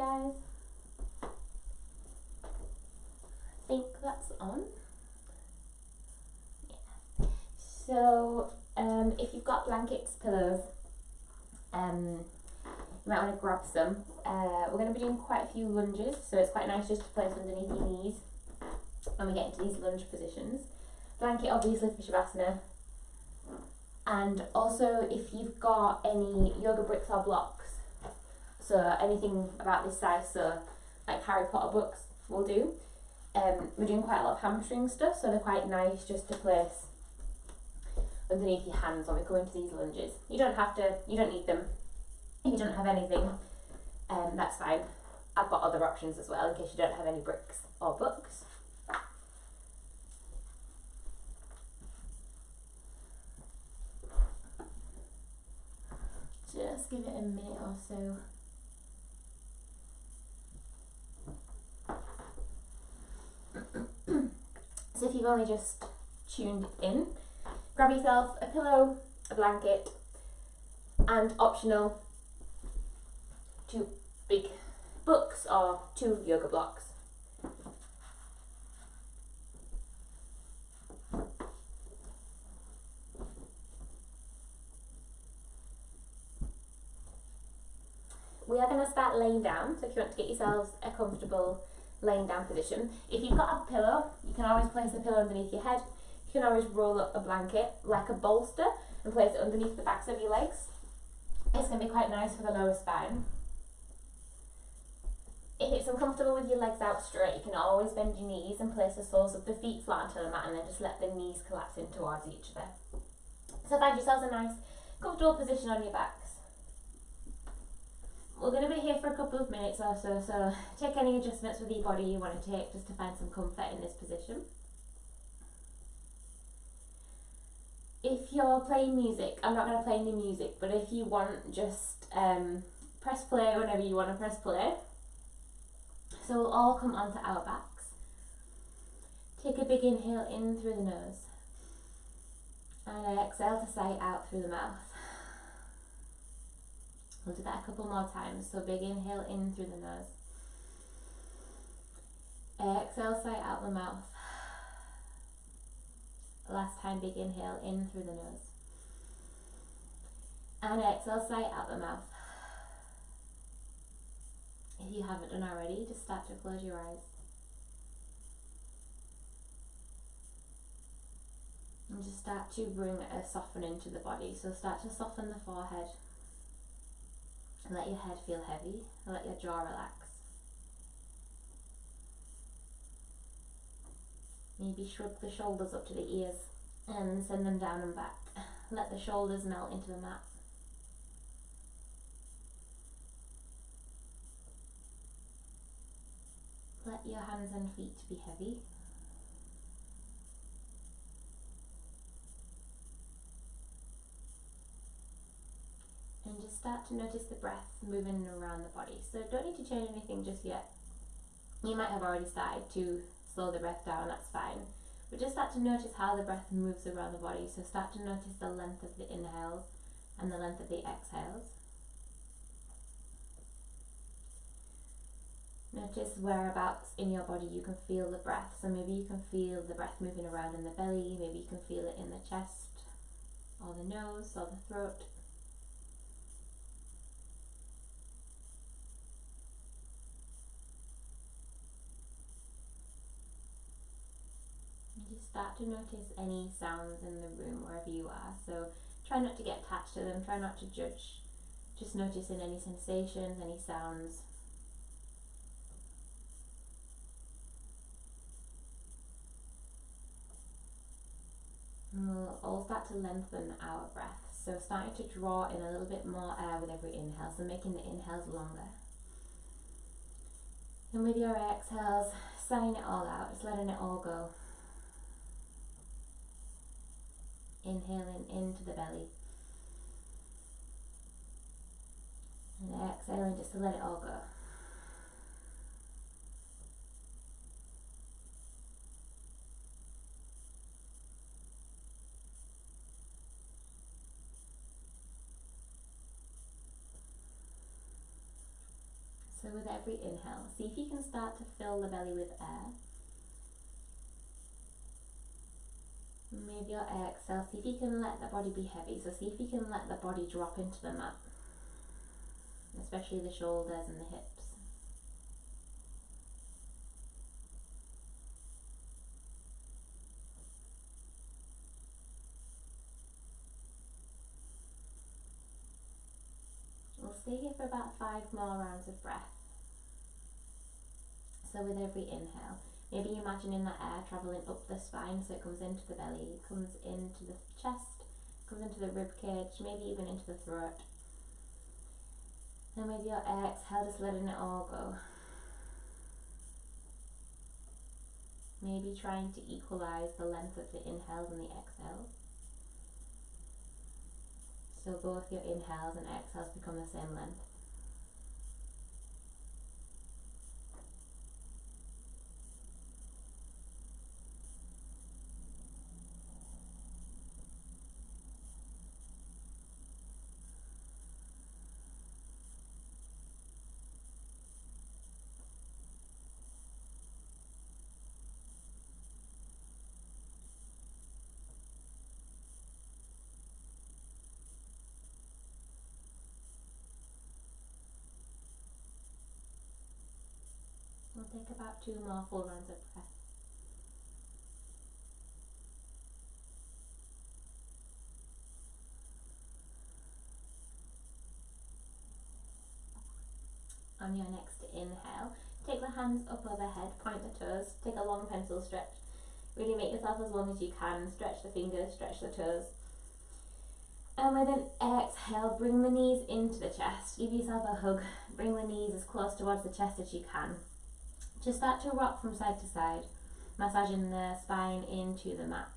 guys. I think that's on. Yeah. So if you've got blankets, pillows, you might want to grab some. We're going to be doing quite a few lunges, so it's quite nice just to place underneath your knees when we get into these lunge positions. Blanket obviously for Shavasana. And also if you've got any yoga bricks or blocks, so anything about this size, so like Harry Potter books will do. We're doing quite a lot of hamstring stuff, so they're quite nice just to place underneath your hands when we go into these lunges. You don't have to, you don't need them. If you don't have anything, that's fine. I've got other options as well in case you don't have any bricks or books. Just give it a minute or so. So if you've only just tuned in, grab yourself a pillow, a blanket, and optional 2 big books or 2 yoga blocks. We are going to start laying down, so if you want to get yourselves a comfortable laying down position. If you've got a pillow, you can always place the pillow underneath your head. You can always roll up a blanket like a bolster and place it underneath the backs of your legs. It's going to be quite nice for the lower spine. If it's uncomfortable with your legs out straight, you can always bend your knees and place the soles of the feet flat onto the mat and then just let the knees collapse in towards each other. So find yourselves a nice comfortable position on your backs. We're going to be here for a couple of minutes or so, so take any adjustments with your body you want to take just to find some comfort in this position. If you're playing music, I'm not going to play any music, but if you want, just press play whenever you want to press play. So we'll all come onto our backs. Take a big inhale in through the nose and exhale to sigh out through the mouth. We'll do that a couple more times. So big inhale in through the nose. Exhale, sigh out the mouth. Last time, big inhale in through the nose. And exhale, sigh out the mouth. If you haven't done already, just start to close your eyes. And just start to bring a softening to the body. So start to soften the forehead. Let your head feel heavy, let your jaw relax. Maybe shrug the shoulders up to the ears and send them down and back. Let the shoulders melt into the mat. Let your hands and feet be heavy. And just start to notice the breath moving around the body. So don't need to change anything just yet. You might have already started to slow the breath down, that's fine. But just start to notice how the breath moves around the body. So start to notice the length of the inhales and the length of the exhales. Notice whereabouts in your body you can feel the breath. So maybe you can feel the breath moving around in the belly, maybe you can feel it in the chest, or the nose, or the throat. Start to notice any sounds in the room wherever you are. So try not to get attached to them, try not to judge. Just noticing any sensations, any sounds. And we'll all start to lengthen our breath. So starting to draw in a little bit more air with every inhale, so making the inhales longer. And with your exhales, sighing it all out, just letting it all go. Inhaling into the belly and exhaling just to let it all go. So with every inhale, see if you can start to fill the belly with air. And with your exhale, see if you can let the body be heavy. So see if you can let the body drop into the mat, especially the shoulders and the hips. We'll stay here for about 5 more rounds of breath. So with every inhale, maybe imagining that air travelling up the spine, so it comes into the belly, it comes into the chest, comes into the rib cage, maybe even into the throat. And with your exhale, just letting it all go. Maybe trying to equalize the length of the inhales and the exhales. So both your inhales and exhales become the same length. We'll take about 2 more full rounds of breath. On your next inhale, take the hands up overhead, point the toes, take a long pencil stretch. Really make yourself as long as you can, stretch the fingers, stretch the toes. And with an exhale, bring the knees into the chest, give yourself a hug, bring the knees as close towards the chest as you can. Just start to rock from side to side, massaging the spine into the mat.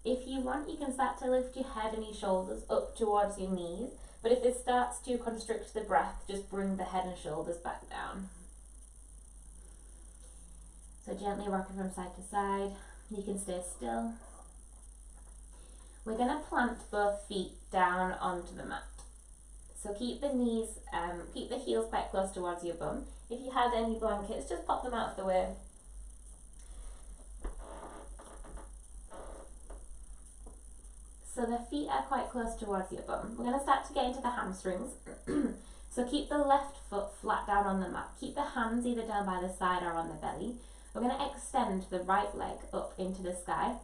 If you want, you can start to lift your head and your shoulders up towards your knees, but if this starts to constrict the breath, just bring the head and shoulders back down. So gently rocking from side to side, you can stay still. We're going to plant both feet down onto the mat. So keep the knees, keep the heels quite close towards your bum. If you had any blankets, just pop them out of the way. So the feet are quite close towards your bum. We're going to start to get into the hamstrings. So keep the left foot flat down on the mat. Keep the hands either down by the side or on the belly. We're going to extend the right leg up into the sky.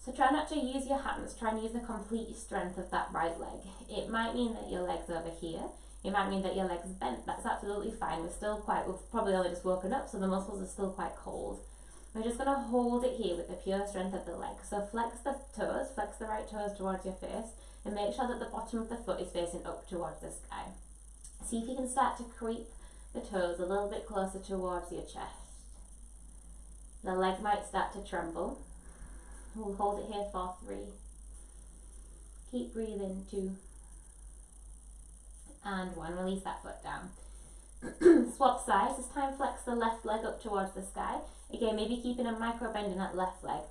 So try not to use your hands, try and use the complete strength of that right leg. It might mean that your leg's over here. It might mean that your leg's bent. That's absolutely fine. We've probably only just woken up, so the muscles are still quite cold. We're just going to hold it here with the pure strength of the leg. So flex the toes, flex the right toes towards your face, and make sure that the bottom of the foot is facing up towards the sky. See if you can start to creep the toes a little bit closer towards your chest. The leg might start to tremble. We'll hold it here for 3. Keep breathing, 2. And 1. Release that foot down. Swap sides. This time flex the left leg up towards the sky. Again, maybe keeping a micro bend in that left leg.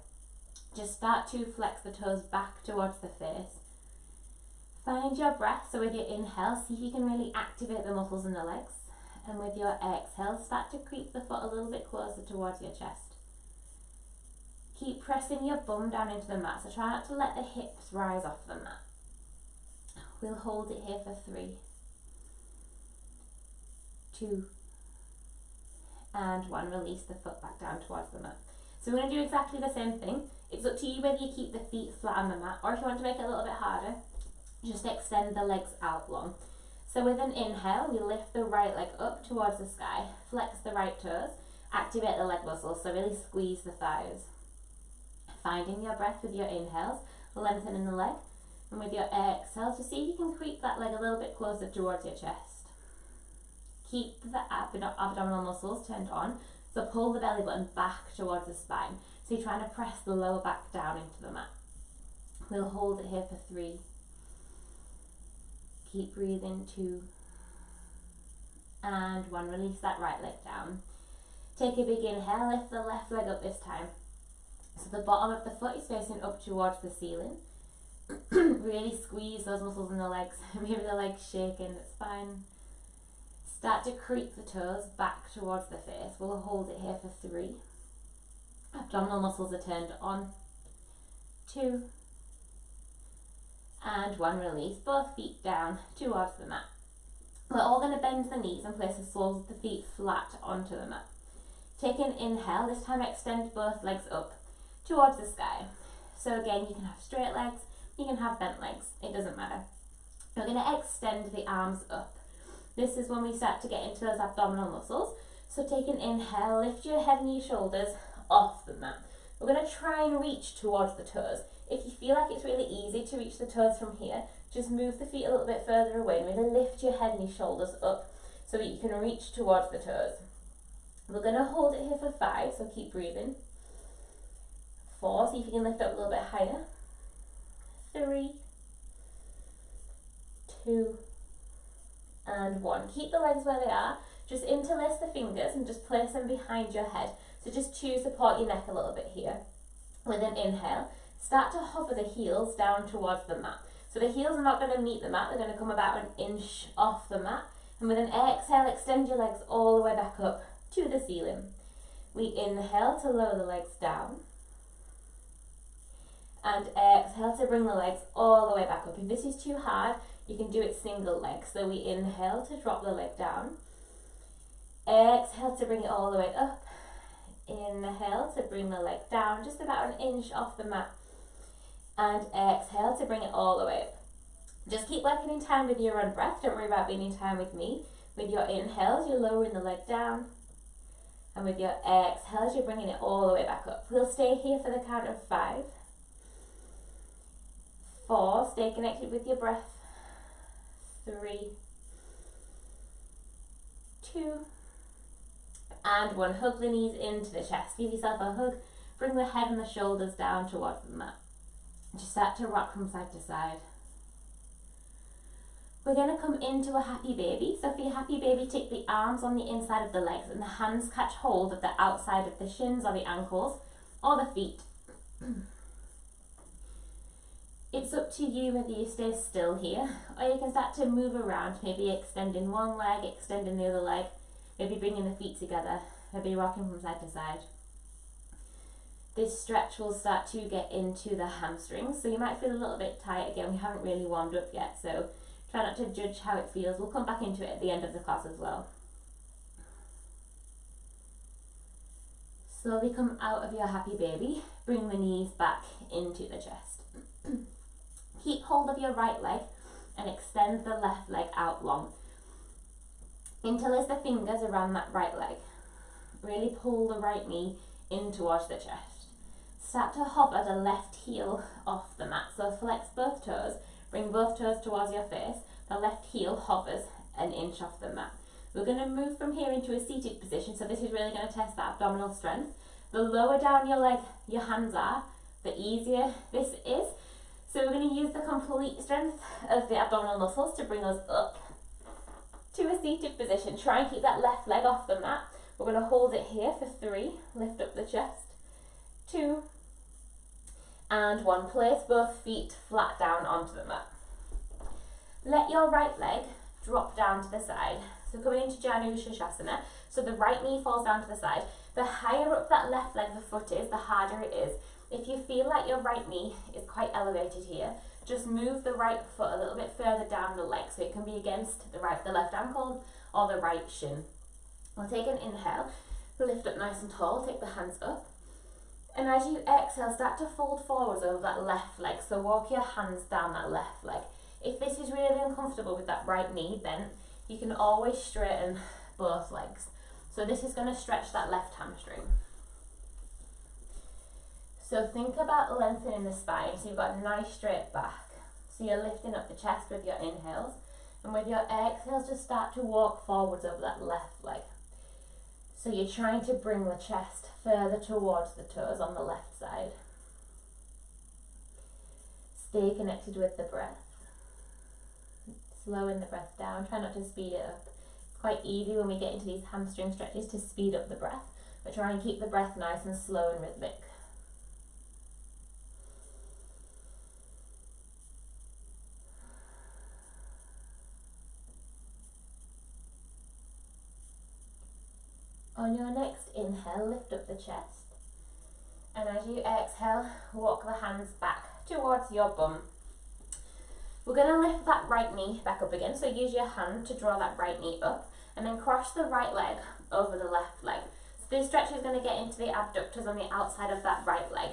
Just start to flex the toes back towards the face. Find your breath. So with your inhale, see if you can really activate the muscles in the legs. And with your exhale, start to creep the foot a little bit closer towards your chest. Keep pressing your bum down into the mat, so try not to let the hips rise off the mat. We'll hold it here for 3, 2, and 1. Release the foot back down towards the mat. So we're going to do exactly the same thing. It's up to you whether you keep the feet flat on the mat, or if you want to make it a little bit harder, just extend the legs out long. So with an inhale, we lift the right leg up towards the sky, flex the right toes, activate the leg muscles, so really squeeze the thighs. Finding your breath with your inhales, lengthening the leg, and with your exhales, just see if you can creep that leg a little bit closer towards your chest. Keep the abdominal muscles turned on, so pull the belly button back towards the spine. So you're trying to press the lower back down into the mat. We'll hold it here for 3. Keep breathing, 2, and 1. Release that right leg down. Take a big inhale, lift the left leg up this time. So the bottom of the foot is facing up towards the ceiling. Really squeeze those muscles in the legs. Maybe the legs shaking, it's fine. Start to creep the toes back towards the face. We'll hold it here for 3. Abdominal muscles are turned on. 2. And 1. Release. Both feet down towards the mat. We're all going to bend the knees and place the soles of the feet flat onto the mat. Take an inhale. This time extend both legs up towards the sky. So again, you can have straight legs, you can have bent legs. It doesn't matter. We're going to extend the arms up. This is when we start to get into those abdominal muscles. So take an inhale, lift your head and your shoulders off the mat. We're going to try and reach towards the toes. If you feel like it's really easy to reach the toes from here, just move the feet a little bit further away and really lift your head and your shoulders up so that you can reach towards the toes. We're going to hold it here for 5, so keep breathing. 4, see if you can lift up a little bit higher. 3, 2, and 1. Keep the legs where they are. Just interlace the fingers and just place them behind your head. So just to support your neck a little bit here. With an inhale, start to hover the heels down towards the mat. So the heels are not going to meet the mat, they're going to come about an inch off the mat. And with an exhale, extend your legs all the way back up to the ceiling. We inhale to lower the legs down. And exhale to bring the legs all the way back up. If this is too hard, you can do it single leg. So we inhale to drop the leg down. Exhale to bring it all the way up. Inhale to bring the leg down just about an inch off the mat. And exhale to bring it all the way up. Just keep working in time with your own breath. Don't worry about being in time with me. With your inhales, you're lowering the leg down. And with your exhales, you're bringing it all the way back up. We'll stay here for the count of 5. 4, stay connected with your breath. 3, 2, and 1. Hug the knees into the chest. Give yourself a hug. Bring the head and the shoulders down towards the mat. Just start to rock from side to side. We're going to come into a happy baby. So for your happy baby, take the arms on the inside of the legs and the hands catch hold of the outside of the shins or the ankles or the feet. It's up to you whether you stay still here or you can start to move around, maybe extending one leg, extending the other leg, maybe bringing the feet together, maybe rocking from side to side. This stretch will start to get into the hamstrings, so you might feel a little bit tight. Again, we haven't really warmed up yet, so try not to judge how it feels. We'll come back into it at the end of the class as well. Slowly come out of your happy baby, bring the knees back into the chest. Keep hold of your right leg and extend the left leg out long. Interlace the fingers around that right leg. Really pull the right knee in towards the chest. Start to hover the left heel off the mat. So flex both toes, bring both toes towards your face. The left heel hovers an inch off the mat. We're going to move from here into a seated position, so this is really going to test that abdominal strength. The lower down your leg, your hands are, the easier this is. So we're going to use the complete strength of the abdominal muscles to bring us up to a seated position. Try and keep that left leg off the mat. We're going to hold it here for 3, lift up the chest, 2, and 1. Place both feet flat down onto the mat. Let your right leg drop down to the side. So coming into Janu Shasana, so the right knee falls down to the side. The higher up that left leg the foot is, the harder it is. If you feel like your right knee is quite elevated here, just move the right foot a little bit further down the leg so it can be against the left ankle or the right shin. We'll take an inhale, lift up nice and tall, take the hands up. And as you exhale, start to fold forwards over that left leg. So walk your hands down that left leg. If this is really uncomfortable with that right knee bent, you can always straighten both legs. So this is going to stretch that left hamstring. So think about lengthening the spine, so you've got a nice straight back. So you're lifting up the chest with your inhales, and with your exhales just start to walk forwards over that left leg. So you're trying to bring the chest further towards the toes on the left side. Stay connected with the breath. Slowing the breath down, try not to speed it up. It's quite easy when we get into these hamstring stretches to speed up the breath, but try and keep the breath nice and slow and rhythmic. On your next inhale, lift up the chest. And as you exhale, walk the hands back towards your bum. We're going to lift that right knee back up again. So use your hand to draw that right knee up and then cross the right leg over the left leg. So this stretch is going to get into the abductors on the outside of that right leg.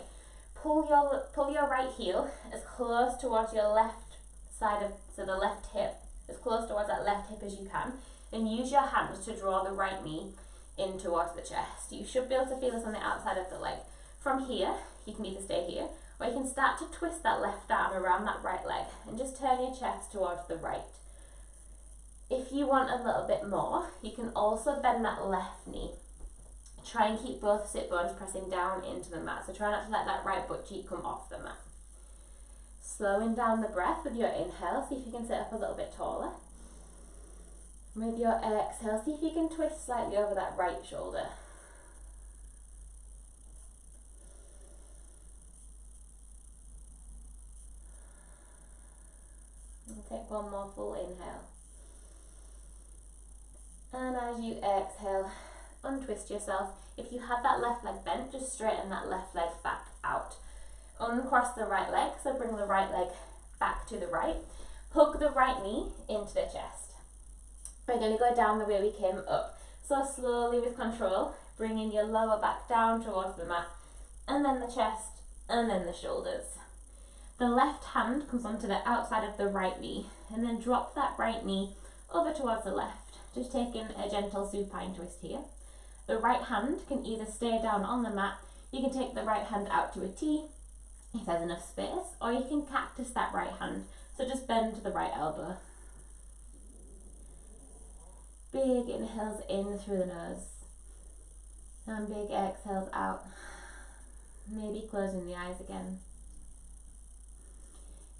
Pull your right heel as close towards your left side of, so the left hip, as close towards that left hip as you can. And use your hands to draw the right knee in towards the chest. You should be able to feel this on the outside of the leg. From here, you can either stay here, or you can start to twist that left arm around that right leg and just turn your chest towards the right. If you want a little bit more, you can also bend that left knee. Try and keep both sit bones pressing down into the mat. So try not to let that right butt cheek come off the mat. Slowing down the breath with your inhale, see if you can sit up a little bit taller. With your exhale, see if you can twist slightly over that right shoulder. And take one more full inhale. And as you exhale, untwist yourself. If you have that left leg bent, just straighten that left leg back out. Uncross the right leg, so bring the right leg back to the right. Hug the right knee into the chest. We're going to go down the way we came up. So slowly with control, bringing your lower back down towards the mat, and then the chest, and then the shoulders. The left hand comes onto the outside of the right knee, and then drop that right knee over towards the left. Just taking a gentle supine twist here. The right hand can either stay down on the mat, you can take the right hand out to a T, if there's enough space, or you can cactus that right hand, so just bend to the right elbow. Big inhales in through the nose, and big exhales out, maybe closing the eyes again.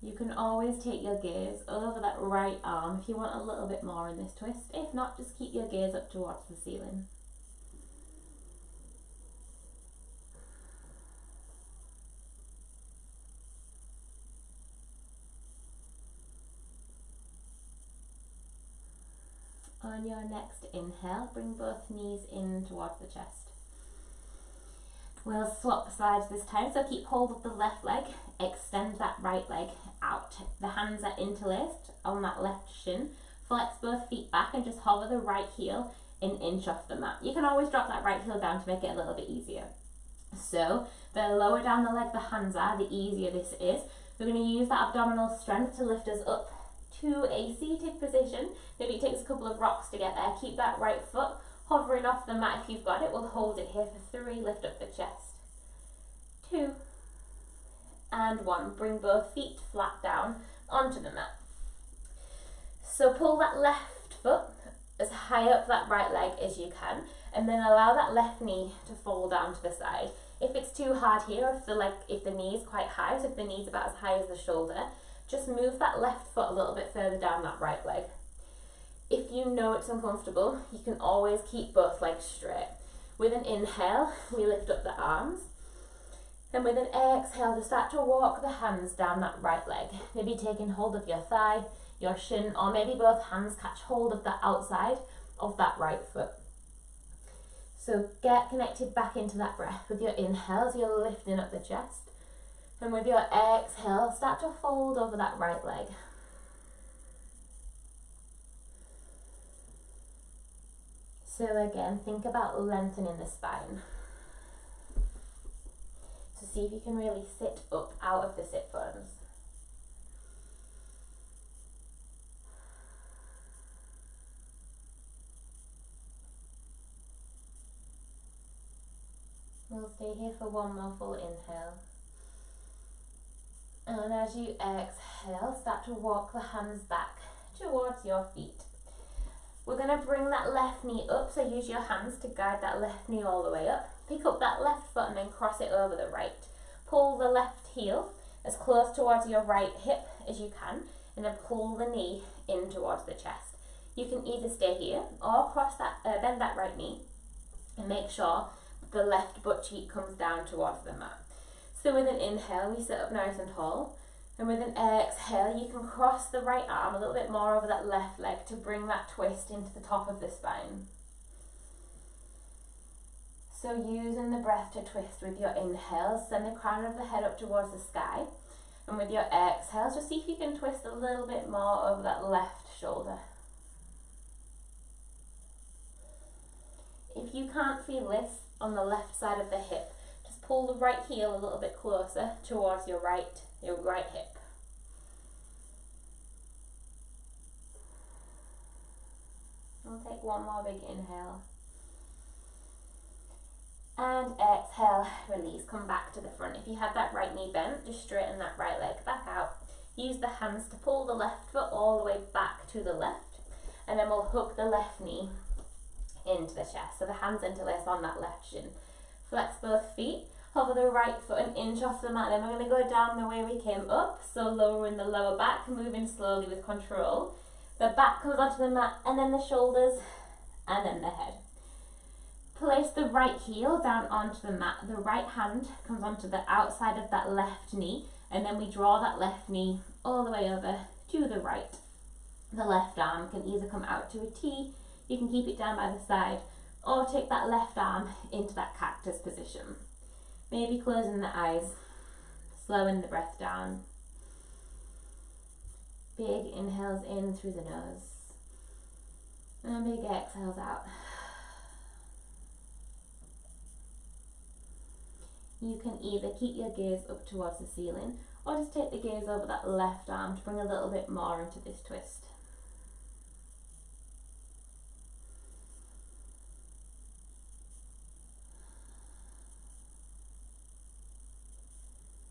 You can always take your gaze over that right arm if you want a little bit more in this twist. If not, just keep your gaze up towards the ceiling. On your next inhale, bring both knees in towards the chest. We'll swap sides this time, so keep hold of the left leg, extend that right leg out. The hands are interlaced on that left shin. Flex both feet back and just hover the right heel an inch off the mat. You can always drop that right heel down to make it a little bit easier. So the lower down the leg the hands are, the easier this is. We're going to use that abdominal strength to lift us up to a seated position. Maybe it takes a couple of rocks to get there. Keep that right foot hovering off the mat if you've got it. We'll hold it here for 3. Lift up the chest. 2 and 1. Bring both feet flat down onto the mat. So pull that left foot as high up that right leg as you can, and then allow that left knee to fall down to the side. If it's too hard here, if the knee is quite high, so if the knee's about as high as the shoulder, just move that left foot a little bit further down that right leg. If you know it's uncomfortable, you can always keep both legs straight. With an inhale, we lift up the arms. And with an exhale, to start to walk the hands down that right leg. Maybe taking hold of your thigh, your shin, or maybe both hands catch hold of the outside of that right foot. So get connected back into that breath. With your inhales, you're lifting up the chest. And with your exhale, start to fold over that right leg. So again, think about lengthening the spine. So see if you can really sit up out of the sit bones. We'll stay here for one more full inhale. And as you exhale, start to walk the hands back towards your feet. We're going to bring that left knee up, so use your hands to guide that left knee all the way up. Pick up that left foot and then cross it over the right. Pull the left heel as close towards your right hip as you can, and then pull the knee in towards the chest. You can either stay here or bend that right knee and make sure the left butt cheek comes down towards the mat. So with an inhale, we sit up nice and tall. And with an exhale, you can cross the right arm a little bit more over that left leg to bring that twist into the top of the spine. So using the breath to twist with your inhale, send the crown of the head up towards the sky. And with your exhale, just see if you can twist a little bit more over that left shoulder. If you can't feel this on the left side of the hip, just pull the right heel a little bit closer towards your right hip. We'll take one more big inhale. And exhale, release, come back to the front. If you had that right knee bent, just straighten that right leg back out. Use the hands to pull the left foot all the way back to the left. And then we'll hook the left knee into the chest. So the hands interlace on that left shin. Flex both feet, hover the right foot an inch off the mat. Then we're going to go down the way we came up. So lowering the lower back, moving slowly with control. The back comes onto the mat, and then the shoulders, and then the head. Place the right heel down onto the mat. The right hand comes onto the outside of that left knee, and then we draw that left knee all the way over to the right. The left arm can either come out to a T, you can keep it down by the side, or take that left arm into that cactus position. Maybe closing the eyes, slowing the breath down. Big inhales in through the nose, and big exhales out. You can either keep your gaze up towards the ceiling, or just take the gaze over that left arm to bring a little bit more into this twist.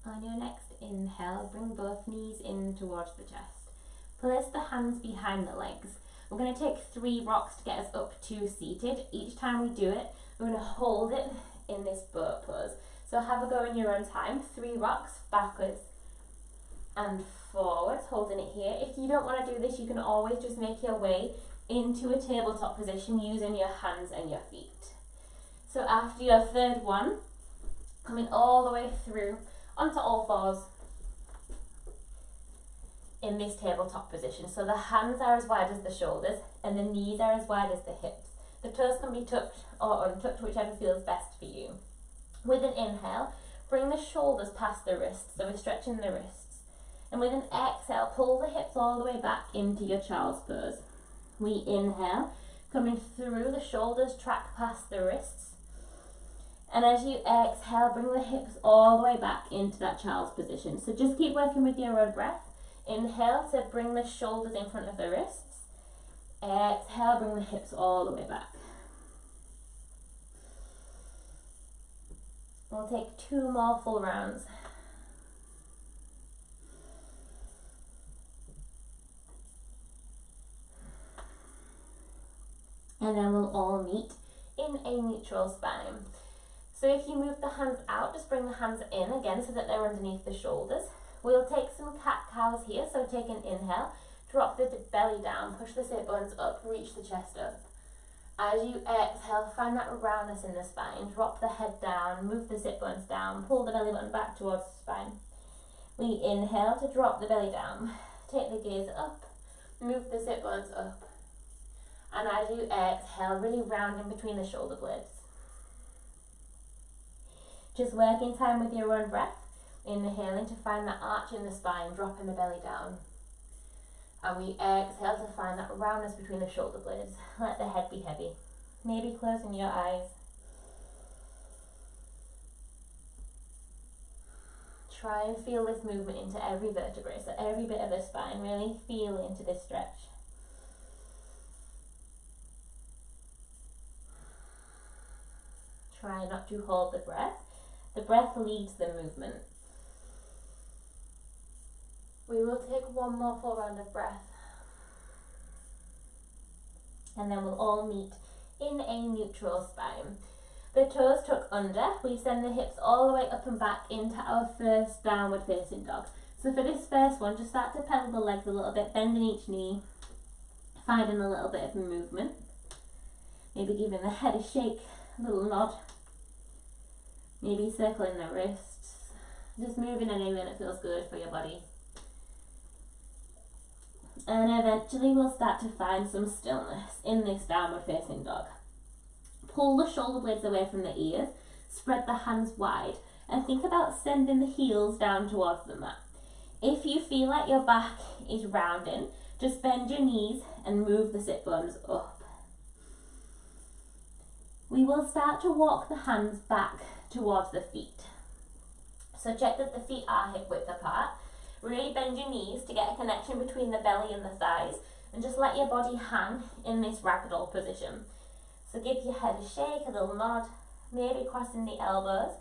On your next inhale, bring both knees in towards the chest. Place the hands behind the legs. We're going to take 3 rocks to get us up to seated. Each time we do it, we're going to hold it in this boat pose. So have a go in your own time. 3 rocks, backwards and forwards, holding it here. If you don't want to do this, you can always just make your way into a tabletop position using your hands and your feet. So after your 3rd one, coming all the way through onto all fours in this tabletop position. So the hands are as wide as the shoulders and the knees are as wide as the hips. The toes can be tucked or untucked, whichever feels best for you. With an inhale, bring the shoulders past the wrists, so we're stretching the wrists. And with an exhale, pull the hips all the way back into your child's pose. We inhale, coming through the shoulders, track past the wrists. And as you exhale, bring the hips all the way back into that child's position. So just keep working with your own breath. Inhale to bring the shoulders in front of the wrists. Exhale, bring the hips all the way back. We'll take 2 more full rounds. And then we'll all meet in a neutral spine. So if you move the hands out, just bring the hands in again so that they're underneath the shoulders. We'll take some cat-cows here, so take an inhale, drop the belly down, push the sit bones up, reach the chest up. As you exhale, find that roundness in the spine. Drop the head down, move the sit bones down, pull the belly button back towards the spine. We inhale to drop the belly down. Take the gaze up, move the sit bones up. And as you exhale, really round in between the shoulder blades. Just work in time with your own breath. Inhaling to find that arch in the spine, dropping the belly down. And we exhale to find that roundness between the shoulder blades. Let the head be heavy. Maybe closing your eyes. Try and feel this movement into every vertebrae, so every bit of the spine. Really feel into this stretch. Try not to hold the breath. The breath leads the movement. We will take 1 more full round of breath. And then we'll all meet in a neutral spine. The toes tuck under. We send the hips all the way up and back into our first downward facing dog. So for this first one, just start to pedal the legs a little bit, bending each knee, finding a little bit of movement. Maybe giving the head a shake, a little nod. Maybe circling the wrists. Just moving anywhere that feels good for your body. And eventually we'll start to find some stillness in this downward facing dog. pull the shoulder blades away from the ears, spread the hands wide, and think about sending the heels down towards the mat. If you feel like your back is rounding, just bend your knees and move the sit bones up. We will start to walk the hands back towards the feet. So check that the feet are hip width apart. Really bend your knees to get a connection between the belly and the thighs, and just let your body hang in this ragdoll position. So give your head a shake, a little nod, maybe crossing the elbows.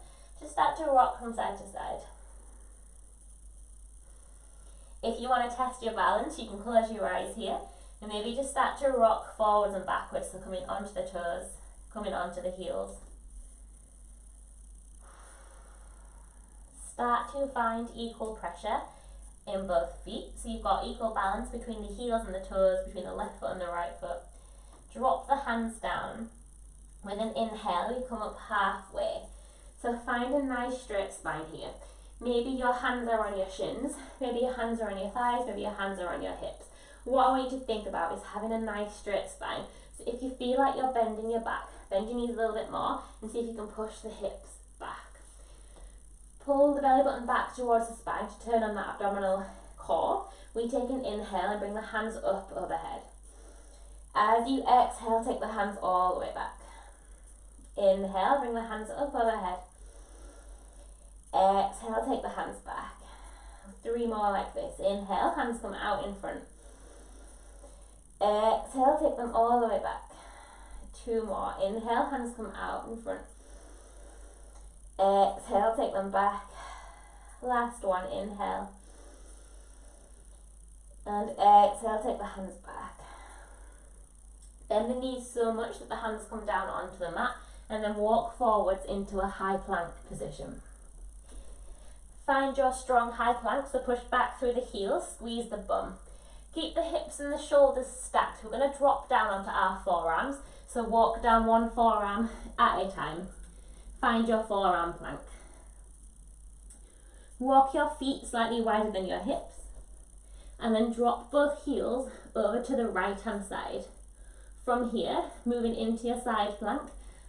Just start to rock from side to side. If you want to test your balance, you can close your eyes here and maybe just start to rock forwards and backwards, so coming onto the toes, coming onto the heels. Start to find equal pressure in both feet, so you've got equal balance between the heels and the toes, between the left foot and the right foot. Drop the hands down. With an inhale, we come up halfway. So find a nice straight spine here. Maybe your hands are on your shins, maybe your hands are on your thighs, maybe your hands are on your hips. What I want you to think about is having a nice straight spine. So if you feel like you're bending your back, bend your knees a little bit more and see if you can push the hips back. Pull the belly button back towards the spine to turn on that abdominal core. We take an inhale and bring the hands up overhead. As you exhale, take the hands all the way back. Inhale, bring the hands up overhead. Exhale, take the hands back. 3 more like this. Inhale, hands come out in front. Exhale, take them all the way back. 2 more. Inhale, hands come out in front. Exhale, take them back. Last one, inhale. And exhale, take the hands back. Bend the knees so much that the hands come down onto the mat, and then walk forwards into a high plank position. Find your strong high plank, so push back through the heels, squeeze the bum. Keep the hips and the shoulders stacked. We're going to drop down onto our forearms, so walk down one forearm at a time. Find your forearm plank. Walk your feet slightly wider than your hips, and then drop both heels over to the right hand side. From here, moving into your side plank,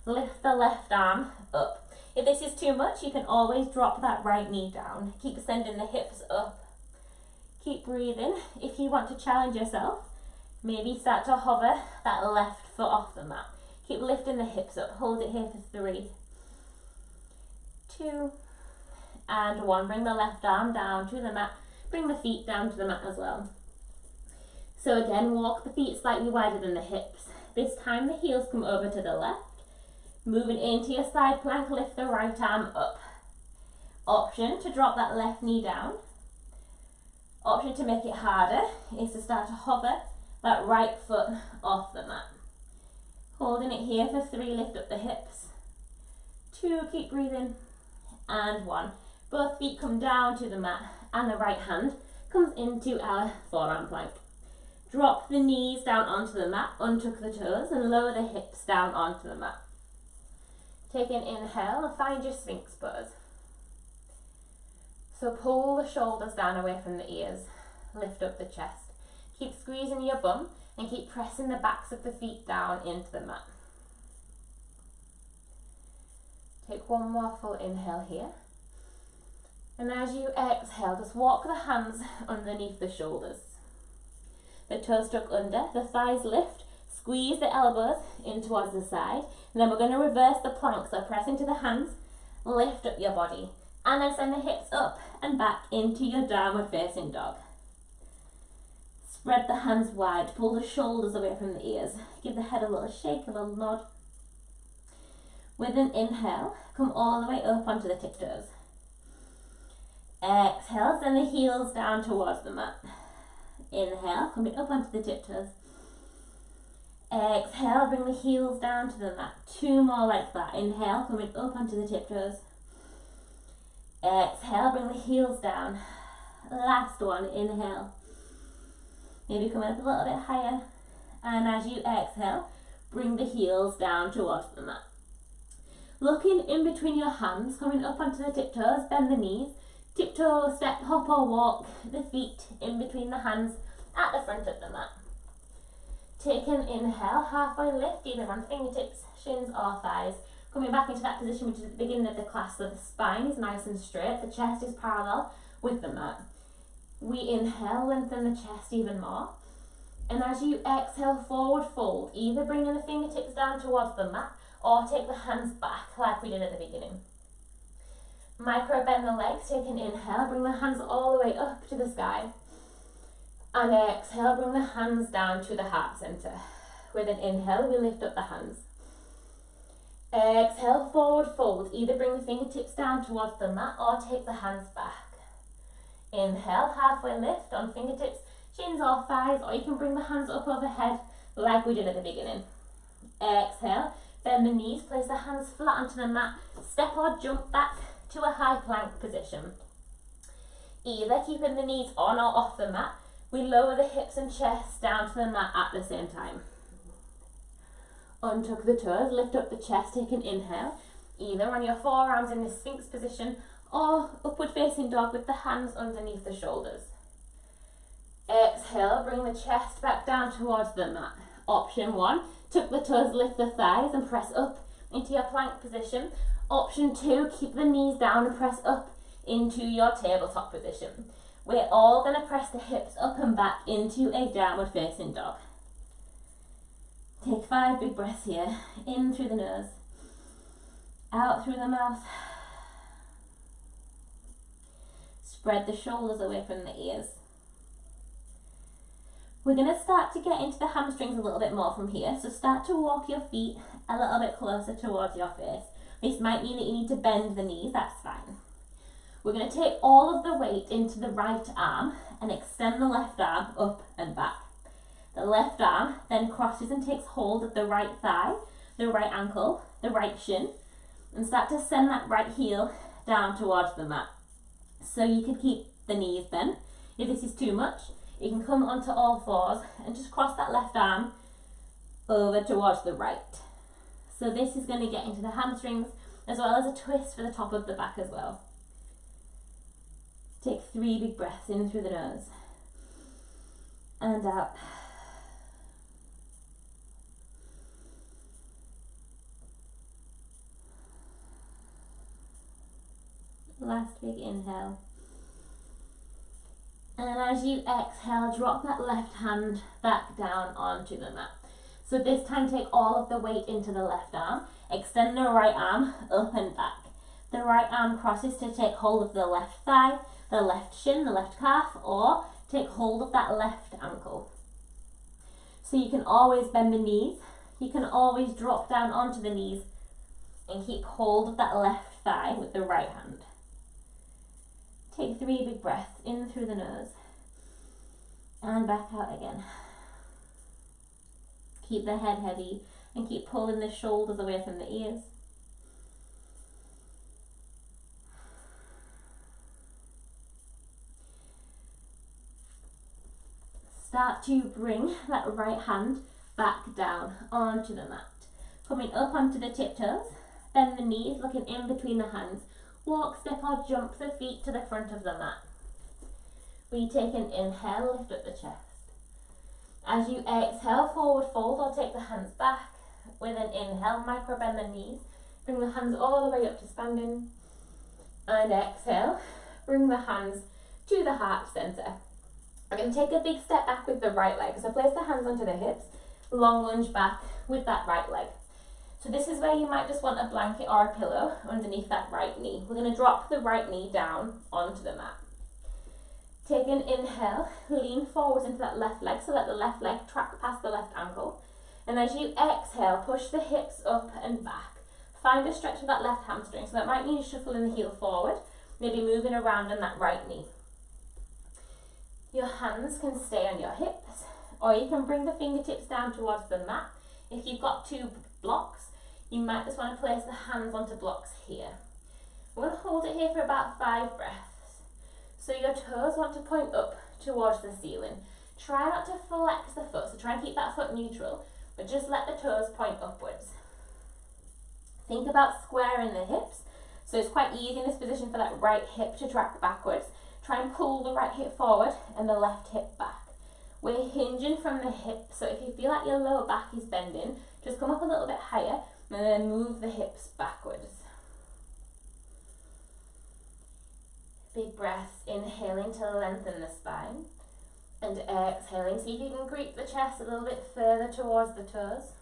lift the left arm up. If this is too much, you can always drop that right knee down. Keep sending the hips up. Keep breathing. If you want to challenge yourself, maybe start to hover that left foot off the mat. Keep lifting the hips up. Hold it here for 3, 2, and 1. Bring the left arm down to the mat. Bring the feet down to the mat as well. So again, walk the feet slightly wider than the hips. This time the heels come over to the left. Moving into your side plank, lift the right arm up. Option to drop that left knee down. Option to make it harder is to start to hover that right foot off the mat. Holding it here for 3, lift up the hips. 2, keep breathing. And 1. Both feet come down to the mat and the right hand comes into our forearm plank. Drop the knees down onto the mat, untuck the toes and lower the hips down onto the mat. Take an inhale and find your Sphinx pose. So pull the shoulders down away from the ears, lift up the chest. Keep squeezing your bum and keep pressing the backs of the feet down into the mat. Take one more full inhale here. And as you exhale, just walk the hands underneath the shoulders. The toes tuck under, the thighs lift, squeeze the elbows in towards the side, and then we're going to reverse the plank, so press into the hands, lift up your body, and then send the hips up and back into your downward facing dog. Spread the hands wide, pull the shoulders away from the ears, give the head a little shake, a little nod. With an inhale, come all the way up onto the tiptoes. Exhale, send the heels down towards the mat. Inhale, coming up onto the tiptoes. Exhale, bring the heels down to the mat. 2 more like that. Inhale, coming up onto the tiptoes. Exhale, bring the heels down. Last one, inhale. Maybe coming up a little bit higher. And as you exhale, bring the heels down towards the mat. Looking in between your hands, coming up onto the tiptoes, bend the knees. Tiptoe, step, hop or walk the feet in between the hands at the front of the mat. Take an inhale, halfway lift, either on fingertips, shins or thighs. Coming back into that position which is at the beginning of the class, so the spine is nice and straight, the chest is parallel with the mat. We inhale, lengthen the chest even more. And as you exhale, forward fold, either bringing the fingertips down towards the mat or take the hands back like we did at the beginning. Micro bend the legs, take an inhale, bring the hands all the way up to the sky. And exhale, bring the hands down to the heart center. With an inhale, we lift up the hands. Exhale, forward fold, either bring the fingertips down towards the mat or take the hands back. Inhale, halfway lift on fingertips, shins or thighs, or you can bring the hands up overhead like we did at the beginning. Exhale, bend the knees, place the hands flat onto the mat, step or jump back to a high plank position. Either keeping the knees on or off the mat, we lower the hips and chest down to the mat at the same time. Untuck the toes, lift up the chest, take an inhale, either on your forearms in the Sphinx position or upward facing dog with the hands underneath the shoulders. Exhale, bring the chest back down towards the mat. Option 1, tuck the toes, lift the thighs and press up into your plank position. Option 2, keep the knees down and press up into your tabletop position. We're all going to press the hips up and back into a downward facing dog. Take 5 big breaths here, in through the nose, out through the mouth. Spread the shoulders away from the ears. We're going to start to get into the hamstrings a little bit more from here, so start to walk your feet a little bit closer towards your face. This might mean that you need to bend the knees, that's fine. We're going to take all of the weight into the right arm and extend the left arm up and back. The left arm then crosses and takes hold of the right thigh, the right ankle, the right shin, and start to send that right heel down towards the mat. So you can keep the knees bent. If this is too much, you can come onto all fours and just cross that left arm over towards the right. So this is going to get into the hamstrings as well as a twist for the top of the back as well. Take 3 big breaths in through the nose and out. Last big inhale. And as you exhale, drop that left hand back down onto the mat. So this time take all of the weight into the left arm. Extend the right arm up and back. The right arm crosses to take hold of the left thigh, the left shin, the left calf, or take hold of that left ankle. So you can always bend the knees. You can always drop down onto the knees and keep hold of that left thigh with the right hand. Take 3 big breaths in through the nose and back out again. Keep the head heavy and keep pulling the shoulders away from the ears. Start to bring that right hand back down onto the mat. Coming up onto the tiptoes, bend the knees, looking in between the hands. Walk, step or jump the feet to the front of the mat. We take an inhale, lift up the chest. As you exhale, forward fold or take the hands back. With an inhale, micro bend the knees. Bring the hands all the way up to standing. And exhale, bring the hands to the heart center. I'm going to take a big step back with the right leg. So place the hands onto the hips, long lunge back with that right leg. So this is where you might just want a blanket or a pillow underneath that right knee. We're going to drop the right knee down onto the mat. Take an inhale, lean forwards into that left leg, so let the left leg track past the left ankle. And as you exhale, push the hips up and back. Find a stretch of that left hamstring. So that might mean shuffling the heel forward, maybe moving around on that right knee. Your hands can stay on your hips, or you can bring the fingertips down towards the mat. If you've got 2 blocks, you might just want to place the hands onto blocks here. We're going to hold it here for about 5 breaths. So your toes want to point up towards the ceiling. Try not to flex the foot, so try and keep that foot neutral, but just let the toes point upwards. Think about squaring the hips. So it's quite easy in this position for that right hip to track backwards. Try and pull the right hip forward and the left hip back. We're hinging from the hip, so if you feel like your lower back is bending, just come up a little bit higher and then move the hips backwards. Big breaths, inhaling to lengthen the spine, and exhaling. See if you can creep the chest a little bit further towards the toes.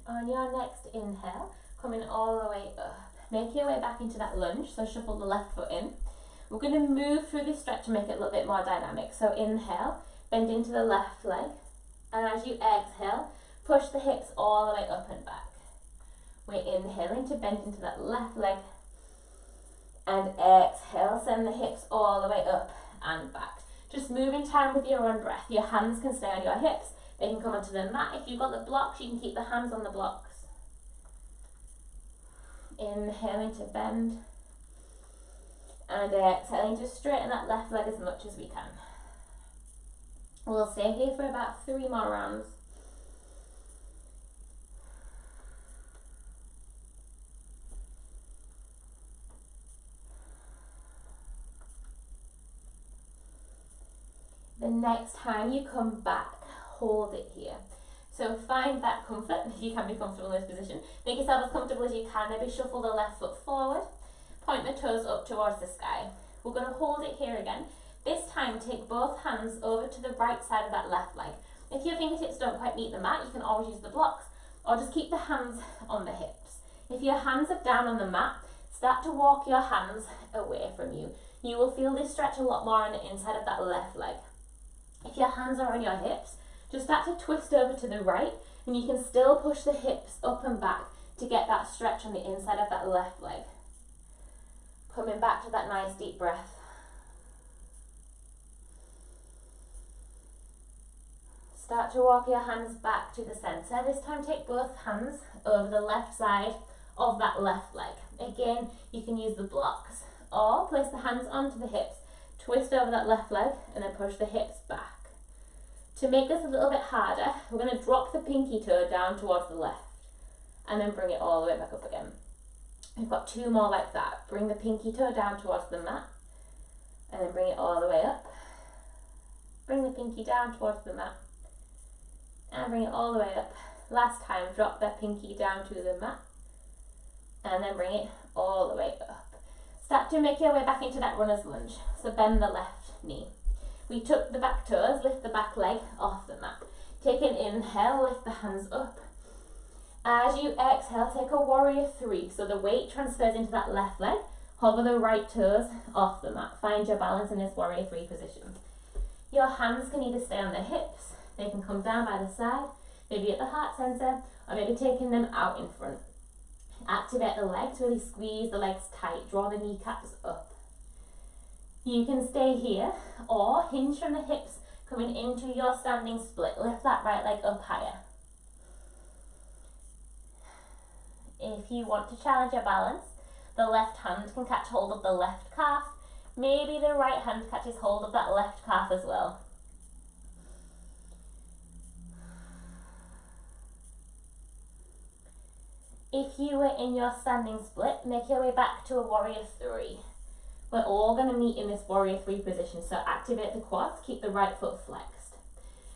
On your next inhale, coming all the way up. Make your way back into that lunge, so shuffle the left foot in. We're going to move through this stretch to make it a little bit more dynamic. So inhale, bend into the left leg, and as you exhale, push the hips all the way up and back. We're inhaling to bend into that left leg, and exhale, send the hips all the way up and back. Just move in time with your own breath. Your hands can stay on your hips, they can come onto the mat. If you've got the blocks, you can keep the hands on the blocks. Inhaling to bend, and exhaling to straighten that left leg as much as we can. We'll stay here for about 3 more rounds. The next time you come back, hold it here. So find that comfort, if you can be comfortable in this position. Make yourself as comfortable as you can. Maybe shuffle the left foot forward, point the toes up towards the sky. We're going to hold it here again. This time take both hands over to the right side of that left leg. If your fingertips don't quite meet the mat, you can always use the blocks, or just keep the hands on the hips. If your hands are down on the mat, start to walk your hands away from you. You will feel this stretch a lot more on the inside of that left leg. If your hands are on your hips, just start to twist over to the right, and you can still push the hips up and back to get that stretch on the inside of that left leg. Coming back to that nice deep breath. Start to walk your hands back to the center. This time take both hands over the left side of that left leg. Again, you can use the blocks or place the hands onto the hips, twist over that left leg, and then push the hips back. To make this a little bit harder, we're going to drop the pinky toe down towards the left and then bring it all the way back up again. We've got 2 more like that. Bring the pinky toe down towards the mat and then bring it all the way up. Bring the pinky down towards the mat and bring it all the way up. Last time, drop that pinky down to the mat and then bring it all the way up. Start to make your way back into that runner's lunge. So bend the left knee. We tuck the back toes, lift the back leg off the mat. Take an inhale, lift the hands up. As you exhale, take a warrior 3. So the weight transfers into that left leg. Hover the right toes off the mat. Find your balance in this warrior 3 position. Your hands can either stay on the hips, they can come down by the side, maybe at the heart center, or maybe taking them out in front. Activate the legs, really squeeze the legs tight, draw the kneecaps up. You can stay here or hinge from the hips coming into your standing split. Lift that right leg up higher. If you want to challenge your balance, the left hand can catch hold of the left calf. Maybe the right hand catches hold of that left calf as well. If you were in your standing split, make your way back to a warrior 3. We're all going to meet in this warrior 3 position, so activate the quads, keep the right foot flexed.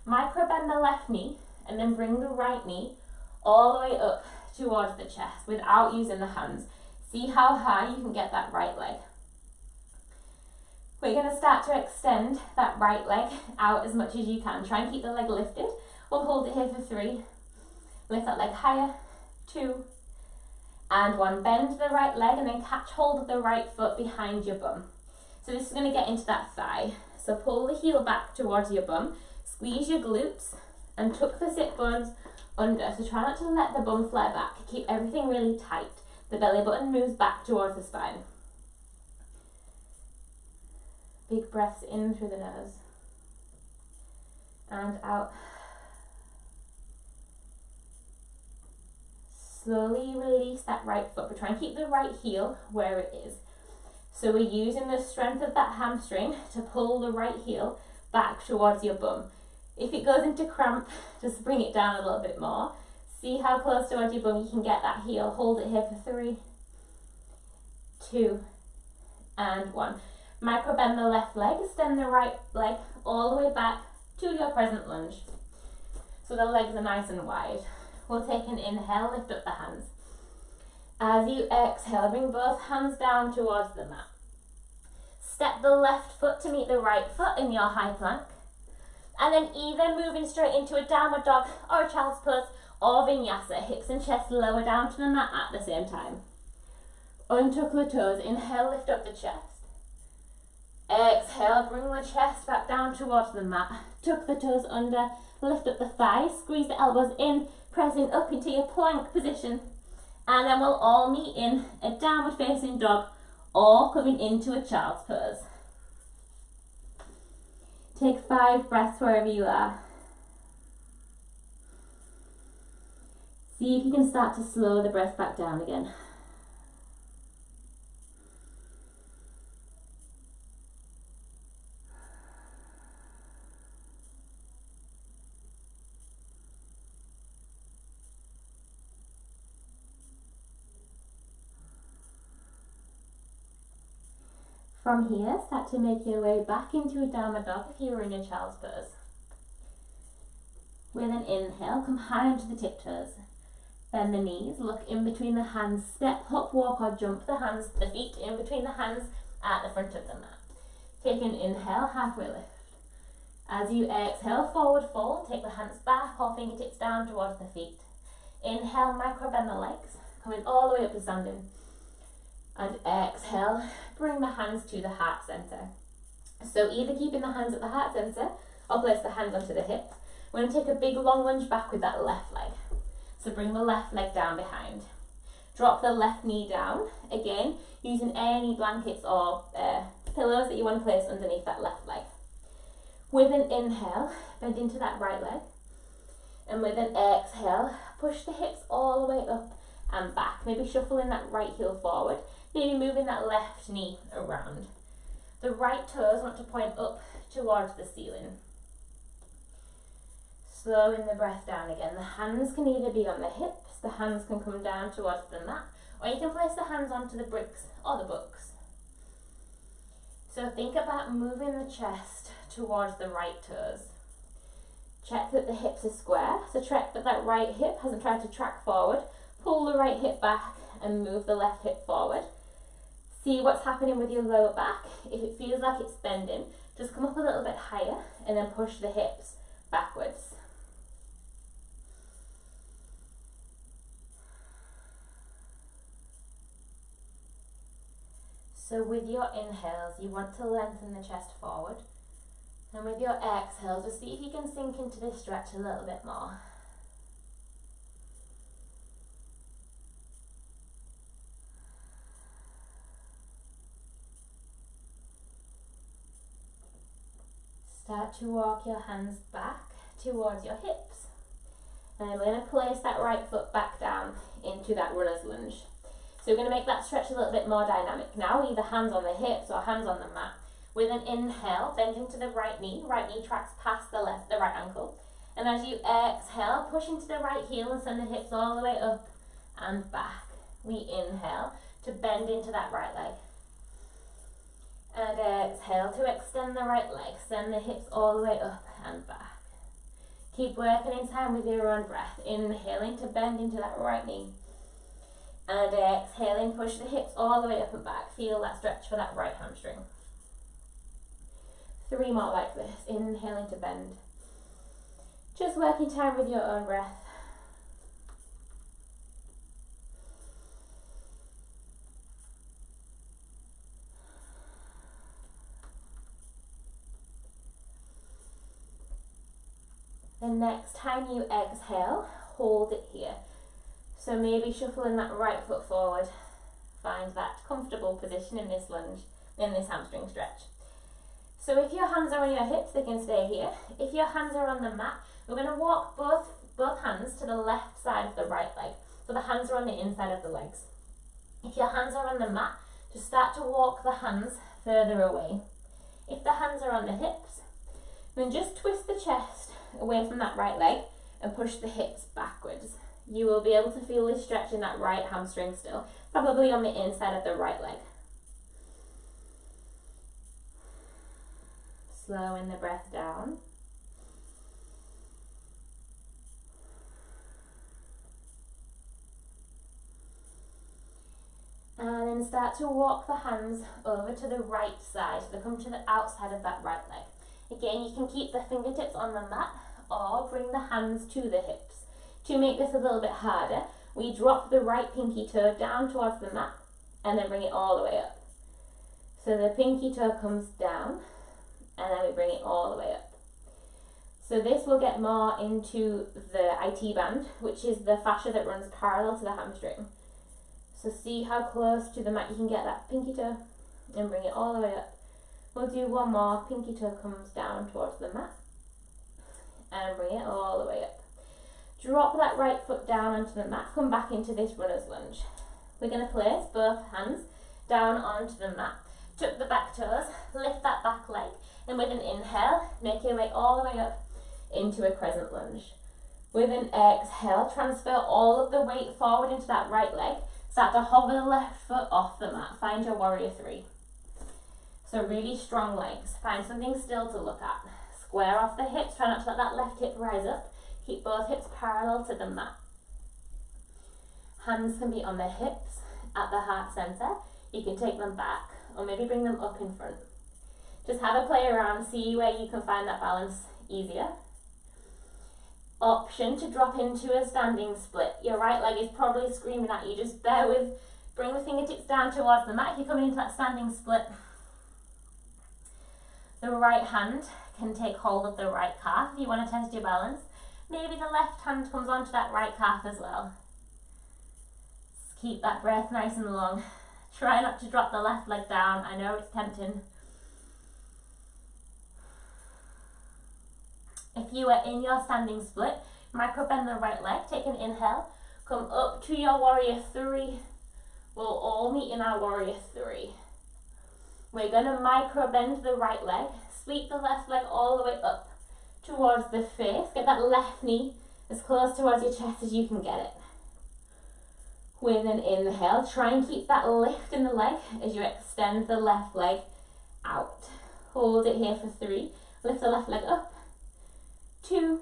Micro bend the left knee, and then bring the right knee all the way up towards the chest without using the hands. See how high you can get that right leg. We're going to start to extend that right leg out as much as you can. Try and keep the leg lifted. We'll hold it here for 3. Lift that leg higher, 2, and 1. Bend the right leg and then catch hold of the right foot behind your bum. So this is going to get into that thigh. So pull the heel back towards your bum, squeeze your glutes and tuck the sit bones under. So try not to let the bum fly back. Keep everything really tight. The belly button moves back towards the spine. Big breaths in through the nose and out. Slowly release that right foot, but try and keep the right heel where it is. So we're using the strength of that hamstring to pull the right heel back towards your bum. If it goes into cramp, just bring it down a little bit more. See how close towards your bum you can get that heel. Hold it here for 3, 2, and 1. Micro bend the left leg, extend the right leg all the way back to your present lunge. So the legs are nice and wide. We'll take an inhale, lift up the hands. As you exhale, bring both hands down towards the mat. Step the left foot to meet the right foot in your high plank. And then either moving straight into a downward dog or a child's pose or vinyasa, hips and chest lower down to the mat at the same time. Untuck the toes, inhale, lift up the chest. Exhale, bring the chest back down towards the mat. Tuck the toes under, lift up the thighs, squeeze the elbows in, pressing up into your plank position. And then we'll all meet in a downward facing dog or coming into a child's pose. Take 5 breaths wherever you are. See if you can start to slow the breath back down again. From here, start to make your way back into a downward dog if you were in your child's pose. With an inhale, come high onto the tiptoes. Bend the knees, look in between the hands, step, hop, walk or jump the feet in between the hands at the front of the mat. Take an inhale, halfway lift. As you exhale, forward fold, take the hands back or fingertips down towards the feet. Inhale, micro bend the legs, coming all the way up to standing. And exhale, bring the hands to the heart center. So either keeping the hands at the heart center or place the hands onto the hips. We're going to take a big long lunge back with that left leg. So bring the left leg down behind. Drop the left knee down, again, using any blankets or pillows that you want to place underneath that left leg. With an inhale, bend into that right leg. And with an exhale, push the hips all the way up and back. Maybe shuffling that right heel forward. Maybe moving that left knee around. The right toes want to point up towards the ceiling. Slowing the breath down again. The hands can either be on the hips, the hands can come down towards the mat, or you can place the hands onto the bricks or the books. So think about moving the chest towards the right toes. Check that the hips are square, so check that that right hip hasn't tried to track forward. Pull the right hip back and move the left hip forward. See what's happening with your lower back. If it feels like it's bending, just come up a little bit higher and then push the hips backwards. So with your inhales, you want to lengthen the chest forward. And with your exhales, just see if you can sink into this stretch a little bit more. Start to walk your hands back towards your hips. And we're going to place that right foot back down into that runner's lunge. So we're going to make that stretch a little bit more dynamic now, either hands on the hips or hands on the mat. With an inhale, bend into the right knee tracks past the right ankle. And as you exhale, push into the right heel and send the hips all the way up and back. We inhale to bend into that right leg. And exhale to extend the right leg, send the hips all the way up and back. Keep working in time with your own breath, inhaling to bend into that right knee. And exhaling, push the hips all the way up and back. Feel that stretch for that right hamstring. 3 more like this, inhaling to bend. Just working time with your own breath. The next time you exhale, hold it here. So maybe shuffling that right foot forward. Find that comfortable position in this lunge, in this hamstring stretch. So if your hands are on your hips, they can stay here. If your hands are on the mat, we're going to walk both hands to the left side of the right leg. So the hands are on the inside of the legs. If your hands are on the mat, just start to walk the hands further away. If the hands are on the hips, then just twist the chest away from that right leg and push the hips backwards. You will be able to feel this stretch in that right hamstring still, probably on the inside of the right leg. Slowing the breath down. And then start to walk the hands over to the right side. So they come to the outside of that right leg. Again, you can keep the fingertips on the mat or bring the hands to the hips. To make this a little bit harder, we drop the right pinky toe down towards the mat and then bring it all the way up. So the pinky toe comes down and then we bring it all the way up. So this will get more into the IT band, which is the fascia that runs parallel to the hamstring. So see how close to the mat you can get that pinky toe and bring it all the way up. We'll do one more. Pinky toe comes down towards the mat and bring it all the way up. Drop that right foot down onto the mat, come back into this runner's lunge. We're going to place both hands down onto the mat. Tuck the back toes, lift that back leg, and with an inhale, make your way all the way up into a crescent lunge. With an exhale, transfer all of the weight forward into that right leg. Start to hover the left foot off the mat. Find your warrior three. So really strong legs. Find something still to look at. Square off the hips. Try not to let that left hip rise up. Keep both hips parallel to the mat. Hands can be on the hips at the heart center. You can take them back or maybe bring them up in front. Just have a play around. See where you can find that balance easier. Option to drop into a standing split. Your right leg is probably screaming at you. Just bear with. Bring the fingertips down towards the mat if you're coming into that standing split. The right hand can take hold of the right calf if you want to test your balance. Maybe the left hand comes onto that right calf as well. Just keep that breath nice and long. Try not to drop the left leg down. I know it's tempting. If you are in your standing split, micro bend the right leg, take an inhale, come up to your warrior three. We'll all meet in our warrior three. We're going to micro bend the right leg, sweep the left leg all the way up towards the face. Get that left knee as close towards your chest as you can get it. With an inhale, try and keep that lift in the leg as you extend the left leg out. Hold it here for three. Lift the left leg up. 2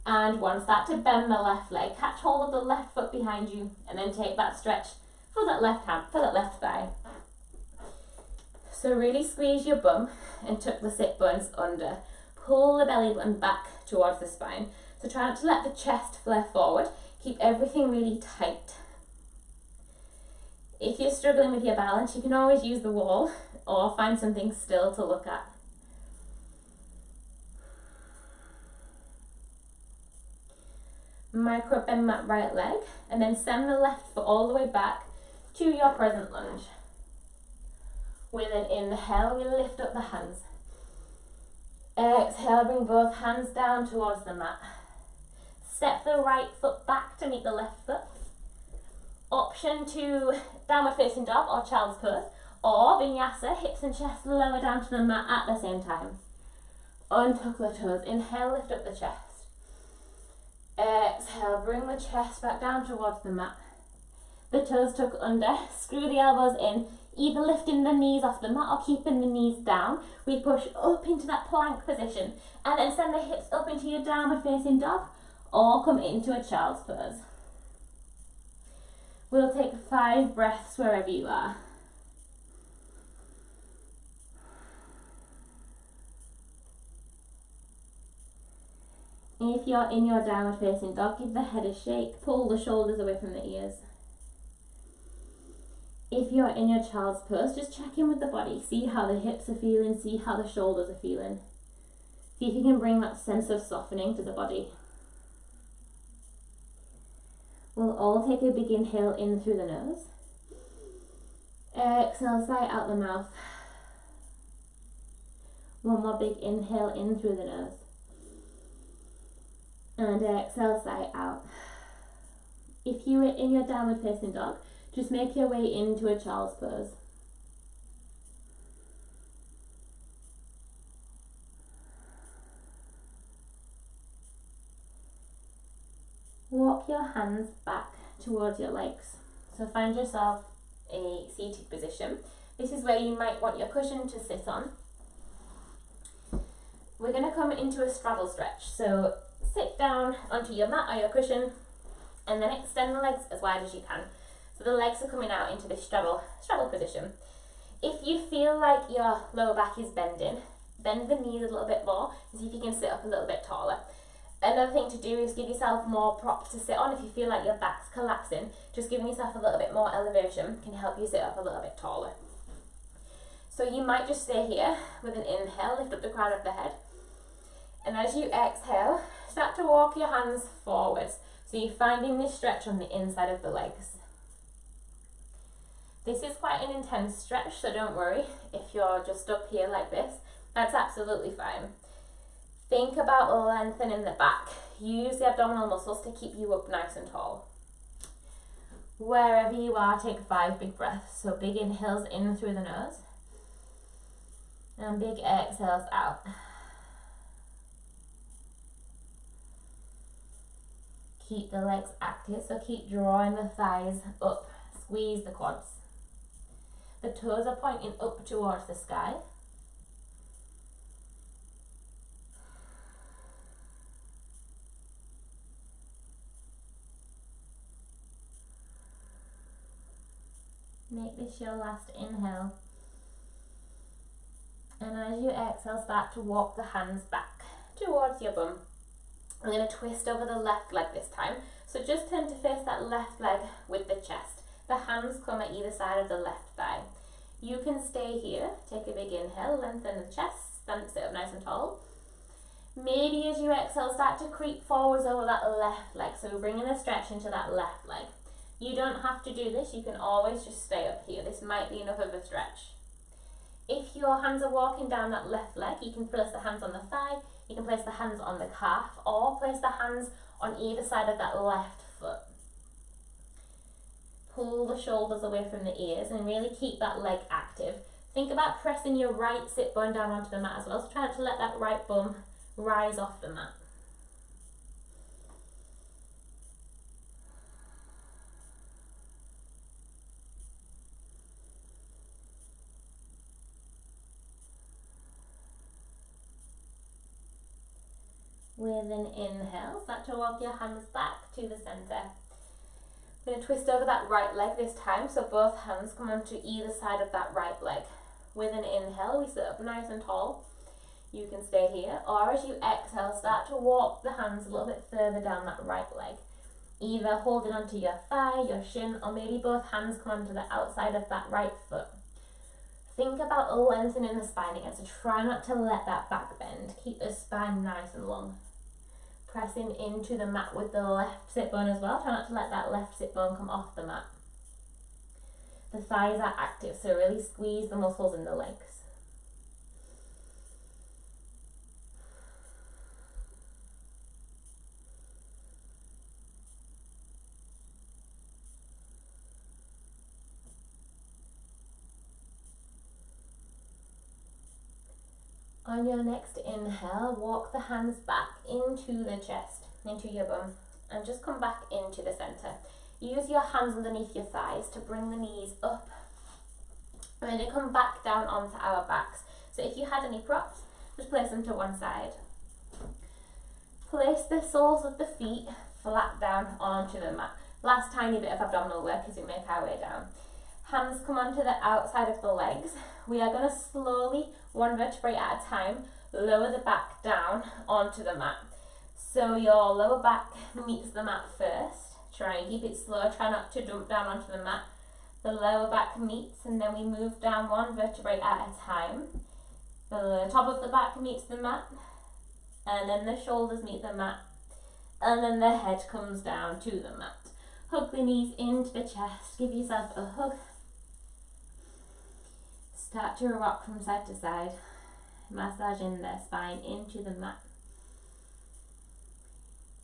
and 1. Start to bend the left leg. Catch hold of the left foot behind you and then take that stretch for that left hand, for that left thigh. So really squeeze your bum and tuck the sit bones under. Pull the belly button back towards the spine. So try not to let the chest flare forward. Keep everything really tight. If you're struggling with your balance, you can always use the wall or find something still to look at. Micro bend that right leg and then send the left foot all the way back to your present lunge. With an inhale, we lift up the hands. Exhale, bring both hands down towards the mat. Step the right foot back to meet the left foot. Option to downward facing dog or child's pose, or vinyasa, hips and chest lower down to the mat at the same time. Untuck the toes. Inhale, lift up the chest. Exhale, bring the chest back down towards the mat. The toes tuck under, screw the elbows in, either lifting the knees off the mat or keeping the knees down. We push up into that plank position and then send the hips up into your downward facing dog or come into a child's pose. We'll take 5 breaths wherever you are. If you're in your downward facing dog, give the head a shake, pull the shoulders away from the ears. If you're in your child's pose, just check in with the body, see how the hips are feeling, see how the shoulders are feeling. See if you can bring that sense of softening to the body. We'll all take a big inhale in through the nose. Exhale, sigh out the mouth. One more big inhale in through the nose. And exhale, sigh out. If you are in your downward facing dog, just make your way into a child's pose. Walk your hands back towards your legs. So find yourself a seated position. This is where you might want your cushion to sit on. we're going to come into a straddle stretch. So sit down onto your mat or your cushion and then extend the legs as wide as you can. So the legs are coming out into this straddle position. If you feel like your lower back is bending, bend the knees a little bit more and see if you can sit up a little bit taller. Another thing to do is give yourself more prop to sit on. If you feel like your back's collapsing, just giving yourself a little bit more elevation can help you sit up a little bit taller. So you might just stay here with an inhale, lift up the crown of the head. And as you exhale, start to walk your hands forwards. So you're finding this stretch on the inside of the legs. This is quite an intense stretch, so don't worry if you're just up here like this. That's absolutely fine. Think about lengthening the back. Use the abdominal muscles to keep you up nice and tall. Wherever you are, take 5 big breaths. So big inhales in through the nose and big exhales out. Keep the legs active, so keep drawing the thighs up. Squeeze the quads. The toes are pointing up towards the sky. Make this your last inhale. And as you exhale, start to walk the hands back towards your bum. I'm going to twist over the left leg this time. So just turn to face that left leg with the chest. The hands come at either side of the left thigh. You can stay here. Take a big inhale, lengthen the chest, sit up nice and tall. Maybe as you exhale, start to creep forwards over that left leg. So we're bringing the stretch into that left leg. You don't have to do this, you can always just stay up here. This might be enough of a stretch. If your hands are walking down that left leg, you can place the hands on the thigh, you can place the hands on the calf, or place the hands on either side of that left foot. Pull the shoulders away from the ears and really keep that leg active. Think about pressing your right sit bone down onto the mat as well, so try not to let that right bum rise off the mat. With an inhale, start to walk your hands back to the center. I'm going to twist over that right leg this time, so both hands come onto either side of that right leg. With an inhale, we sit up nice and tall. You can stay here, or as you exhale, start to walk the hands a little bit further down that right leg. Either holding onto your thigh, your shin, or maybe both hands come onto the outside of that right foot. Think about lengthening the spine again, so try not to let that back bend. Keep the spine nice and long. Pressing into the mat with the left sit bone as well. Try not to let that left sit bone come off the mat. The thighs are active, so really squeeze the muscles in the legs. On your next inhale, walk the hands back into the chest, into your bum, and just come back into the center. Use your hands underneath your thighs to bring the knees up. We're going to come back down onto our backs. So if you had any props, just place them to one side. Place the soles of the feet flat down onto the mat. Last tiny bit of abdominal work as we make our way down. Hands come onto the outside of the legs. We are going to slowly, one vertebrae at a time, lower the back down onto the mat. So your lower back meets the mat first. Try and keep it slow. Try not to dump down onto the mat. The lower back meets, and then we move down one vertebrae at a time. The top of the back meets the mat, and then the shoulders meet the mat, and then the head comes down to the mat. Hug the knees into the chest. Give yourself a hug. Start to rock from side to side, massaging the spine into the mat.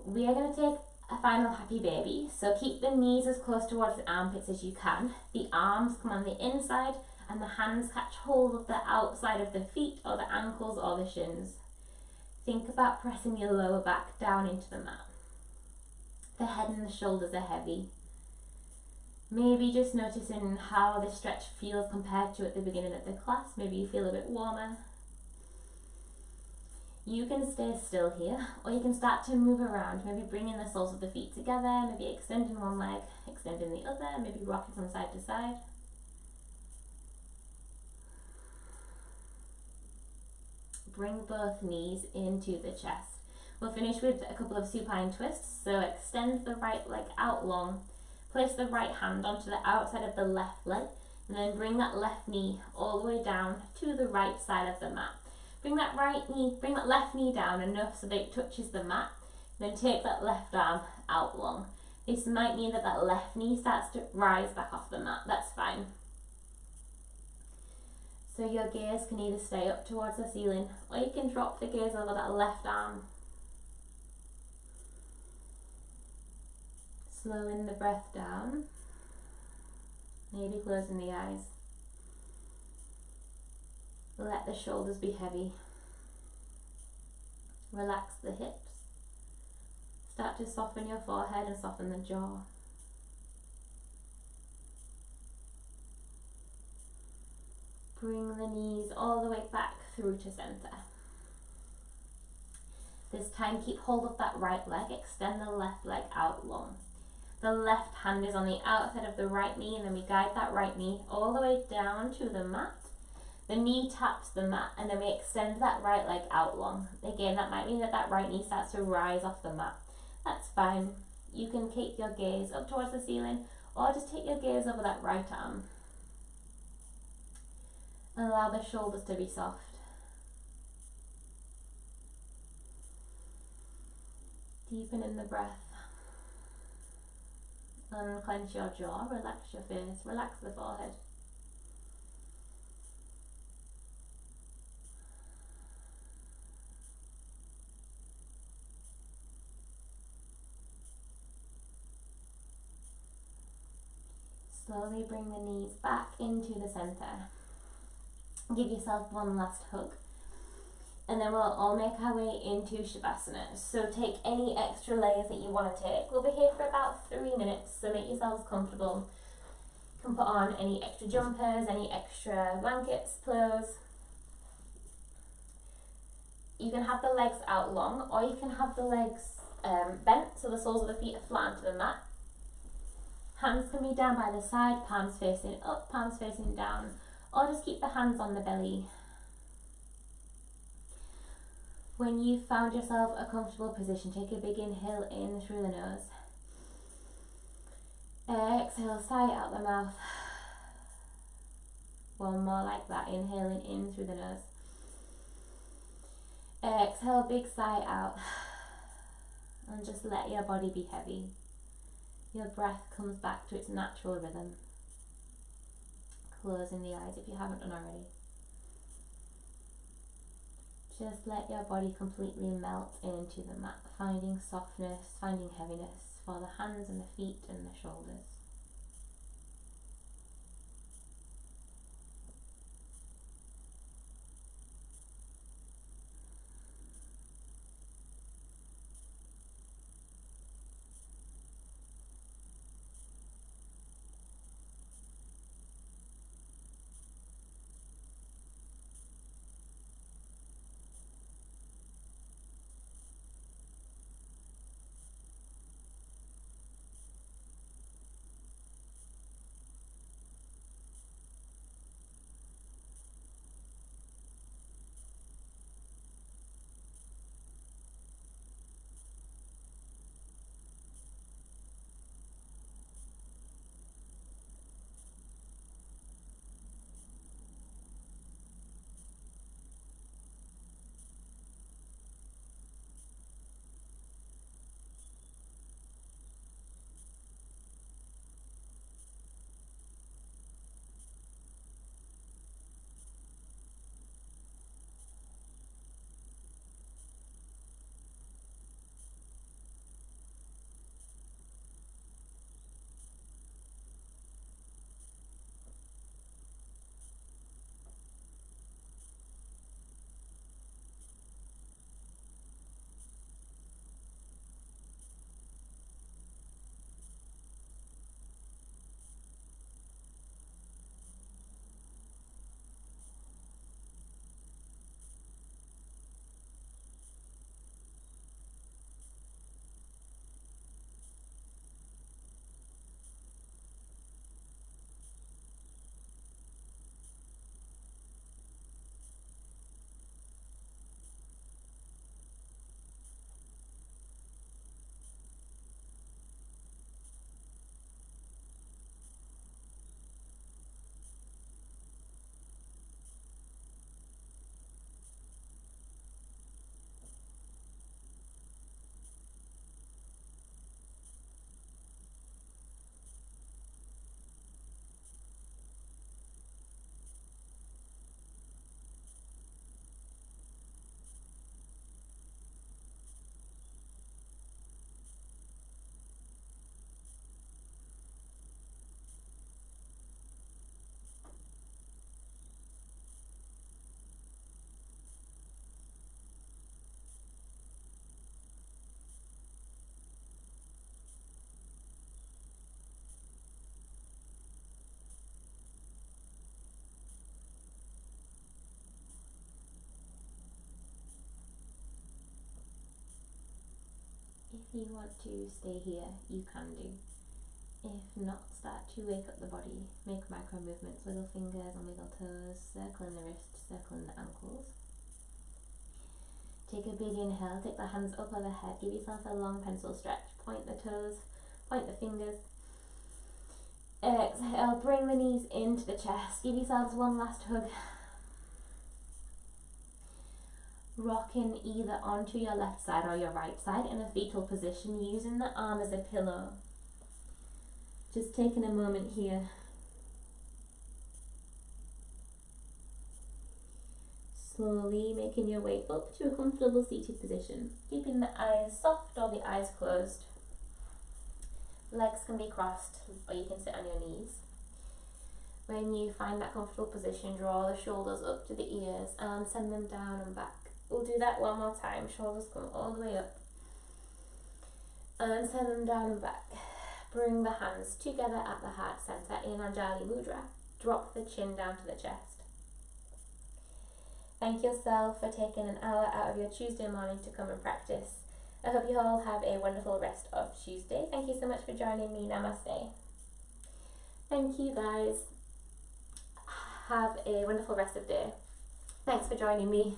We are going to take a final happy baby, so keep the knees as close towards the armpits as you can. The arms come on the inside and the hands catch hold of the outside of the feet or the ankles or the shins. Think about pressing your lower back down into the mat. The head and the shoulders are heavy. Maybe just noticing how this stretch feels compared to at the beginning of the class. Maybe you feel a bit warmer. You can stay still here, or you can start to move around, maybe bringing the soles of the feet together, maybe extending one leg, extending the other, maybe rocking from side to side. Bring both knees into the chest. We'll finish with a couple of supine twists, so extend the right leg out long, place the right hand onto the outside of the left leg, and then bring that left knee all the way down to the right side of the mat. Bring that left knee down enough so that it touches the mat, then take that left arm out long. This might mean that that left knee starts to rise back off the mat, that's fine. So your gaze can either stay up towards the ceiling, or you can drop the gaze over that left arm. Slowing the breath down, maybe closing the eyes. Let the shoulders be heavy. Relax the hips. Start to soften your forehead and soften the jaw. Bring the knees all the way back through to center. This time keep hold of that right leg, extend the left leg out long. The left hand is on the outside of the right knee, and then we guide that right knee all the way down to the mat. The knee taps the mat, and then we extend that right leg out long. Again, that might mean that that right knee starts to rise off the mat. That's fine. You can keep your gaze up towards the ceiling, or just take your gaze over that right arm. Allow the shoulders to be soft. Deepen in the breath. Unclench your jaw, relax your face, relax the forehead. Slowly bring the knees back into the center. Give yourself one last hug. And then we'll all make our way into Shavasana. So take any extra layers that you want to take. We'll be here for about 3 minutes, so make yourselves comfortable. You can put on any extra jumpers, any extra blankets, pillows. You can have the legs out long, or you can have the legs bent so the soles of the feet are flat onto the mat. Hands can be down by the side, palms facing up, palms facing down, or just keep the hands on the belly. When you've found yourself a comfortable position, take a big inhale in through the nose. Exhale, sigh out the mouth. One more like that, inhaling in through the nose. Exhale, big sigh out. And just let your body be heavy. Your breath comes back to its natural rhythm. Closing the eyes if you haven't done already. Just let your body completely melt into the mat, finding softness, finding heaviness for the hands and the feet and the shoulders. you want to stay here, you can do. If not, start to wake up the body. Make micro movements, wiggle fingers and wiggle toes, circling the wrists, circling the ankles. Take a big inhale, take the hands up overhead, give yourself a long pencil stretch, point the toes, point the fingers. Exhale, bring the knees into the chest, give yourselves one last hug. Rocking either onto your left side or your right side in a fetal position, using the arm as a pillow. Just taking a moment here. Slowly making your way up to a comfortable seated position, keeping the eyes soft or the eyes closed. Legs can be crossed or you can sit on your knees. When you find that comfortable position, draw the shoulders up to the ears and send them down and back. We'll do that one more time. Shoulders come all the way up and send them down and back. Bring the hands together at the heart center in Anjali Mudra. Drop the chin down to the chest. Thank yourself for taking an hour out of your Tuesday morning to come and practice. I hope you all have a wonderful rest of Tuesday. Thank you so much for joining me. Namaste. Thank you guys. Have a wonderful rest of the day. Thanks for joining me.